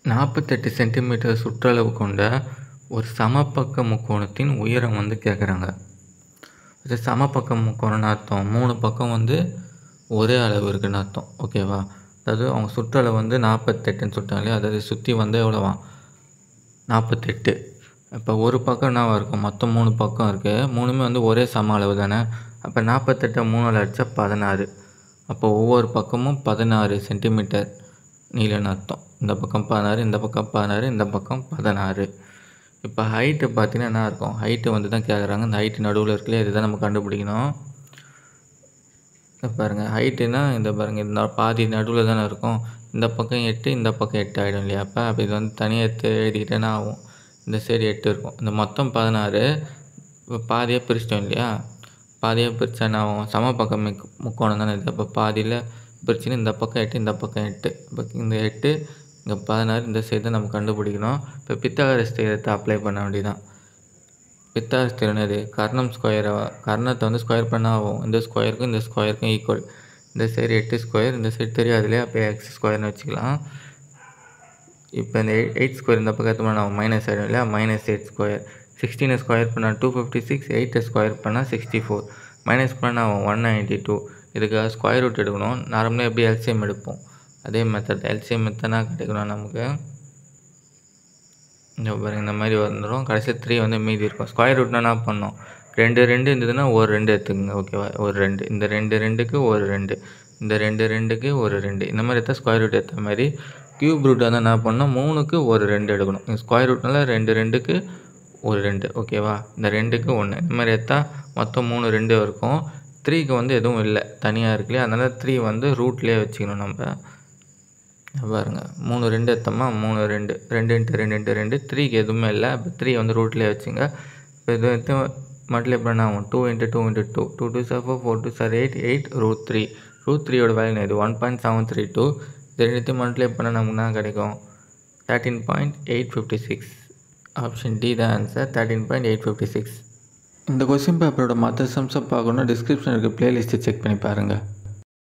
48 centimetre சுற்றளவு கொண்ட ஒரு சமபக்க முக்கோணத்தின் உயரம் வந்து கேட்குறாங்க. இது சமபக்க முக்கோணம்னு அர்த்தம் 3 பக்கம் வந்து ஒரே அளவு இருக்குன்னு அர்த்தம். ஓகேவா? அதாவது அவங்க சுற்றளவு வந்து 48ன்னு சொல்லிட்டாங்களே, அதாவது சுற்றி வந்து எவ்வளோவா 48. இப்போ ஒரு பக்கம் என்னவா இருக்கும், மொத்தம் 3 பக்கம் இருக்குது, 3மே வந்து ஒரே சம அளவு தானே. அப்போ 48 3ஆல் அடித்தா 16. அப்போ ஒவ்வொரு பக்கமும் 16 சென்டிமீட்டர் நீளம்னு அர்த்தம். இந்த பக்கம் 16, இந்த பக்கம் 16, இந்த பக்கம் 16. இப்போ ஹைட்டு பார்த்தீங்கன்னா என்ன இருக்கும், ஹைட்டு வந்து தான் கேட்குறாங்க. இந்த ஹைட்டு நடுவில் இருக்குல்லையே, இதுதான் நம்ம கண்டுபிடிக்கணும். பாருங்கள், ஹைட்டுனா இந்த பாருங்கள், இந்த பாதி நடுவில் தானே இருக்கும். இந்த பக்கம் 8, இந்த பக்கம் 8 ஆகிடும் இல்லையா. அப்போ இது வந்து தனியாக எடுத்து எழுதிக்கிட்டேன்னா ஆகும். இந்த சைடு 8 இருக்கும். இந்த மொத்தம் 16. இப்போ பாதியாக பிரிச்சிட்டோம் இல்லையா. பாதியாக பிரித்தா என்ன ஆகும், சம பக்கம் முக்கோணம் தானே இது. அப்போ பாதியில் பிரிச்சுன்னு இந்த பக்கம் 8, இந்த பக்கம் 8. இப்போ இந்த 8 இங்கே 16, இந்த சைடு தான் நம்ம கண்டுபிடிக்கணும். இப்போ பித்தாகரஸ் தியரத்தை அப்ளை பண்ண வேண்டியதான். பித்தாகரஸ் தியரம் எது, கர்ணம் ஸ்கொயரை கர்ணத்தை வந்து ஸ்கொயர் பண்ணால் ஆகும். இந்த ஸ்கொயருக்கும் இந்த ஸ்கொயருக்கும் ஈக்குவல். இந்த சைடு 8 ஸ்கொயர், இந்த சைடு தெரியாது இல்லையா, அப்போ எக்ஸ் ஸ்கொயர்னு வச்சுக்கலாம். இப்போ இந்த 8 ஸ்கொயர் இந்த பக்கம் எடுத்தோம்னா நம்ம மைனஸ் ஆகிடும் இல்லையா, -8 ஸ்கொயர். 16 ஸ்கொயர் பண்ணால் 256, 8 ஸ்கொயர் பண்ணால் 64, மைனஸ் பண்ணால் 192. இதுக்காக ஸ்கொயர் ரூட் எடுக்கணும். நார்மலாக எப்படி எல்சிஎம் எடுப்போம், அதே மெத்தட். எல்சிஎம் எத்தனை கிடைக்கணும் நமக்கு, இந்த பாருங்கள் இந்த மாதிரி வந்துடும். கடைசி 3 வந்து மீதி இருக்கும். ஸ்கொயர் ரூட்னா என்ன பண்ணோம், 2 இருந்ததுன்னா ஒரு 2 எடுத்துக்கோங்க. ஓகேவா, ஒரு 2, இந்த 2க்கு ஒரு 2, இந்த 2க்கு ஒரு 2, இந்த மாதிரி எடுத்தால் ஸ்கொயர் ரூட் ஏற்ற மாதிரி. க்யூப் ரூட்டாக தான் என்ன பண்ணணும், 3க்கு ஒரு 2 எடுக்கணும். ஸ்கொயர் ரூட்னால 2க்கு ஒரு 2. ஓகேவா, இந்த 2க்கு 1, இந்த மாதிரி எடுத்தால் மொத்தம் 3 2 இருக்கும். 3க்கு வந்து எதுவும் இல்லை, தனியாக இருக்குல்லையா, அதனால் 3 வந்து ரூட்லேயே வச்சுக்கணும் நம்ம. பாருங்கள், 3 2 எடுத்தோமா, 3 2, 2 × 2 × 2, 3க்கு எதுவுமே இல்லை. இப்போ 3 வந்து ரூட்லேயே வச்சுங்க. இப்போ இது வந்து மல்டிப்ளை பண்ண ஆகும். 2 × 2 × 2, 2 2s are 4, 4 2s are 8, 8 √3. √3யோட value இது 1.732. இது ரெண்டுத்தையும் மல்டிப்ளை பண்ணால் நமக்கு என்ன கிடைக்கும், 13.856. ஆப்ஷன் டி தான் ஆன்சர், 13.856. இந்த கொஸ்டின் பேப்பரோட மற்ற சம்ஸை பார்க்கணுன்னா டிஸ்கிரிப்ஷன் இருக்க பிளேலிஸ்ட்டை செக் பண்ணி பாருங்கள்.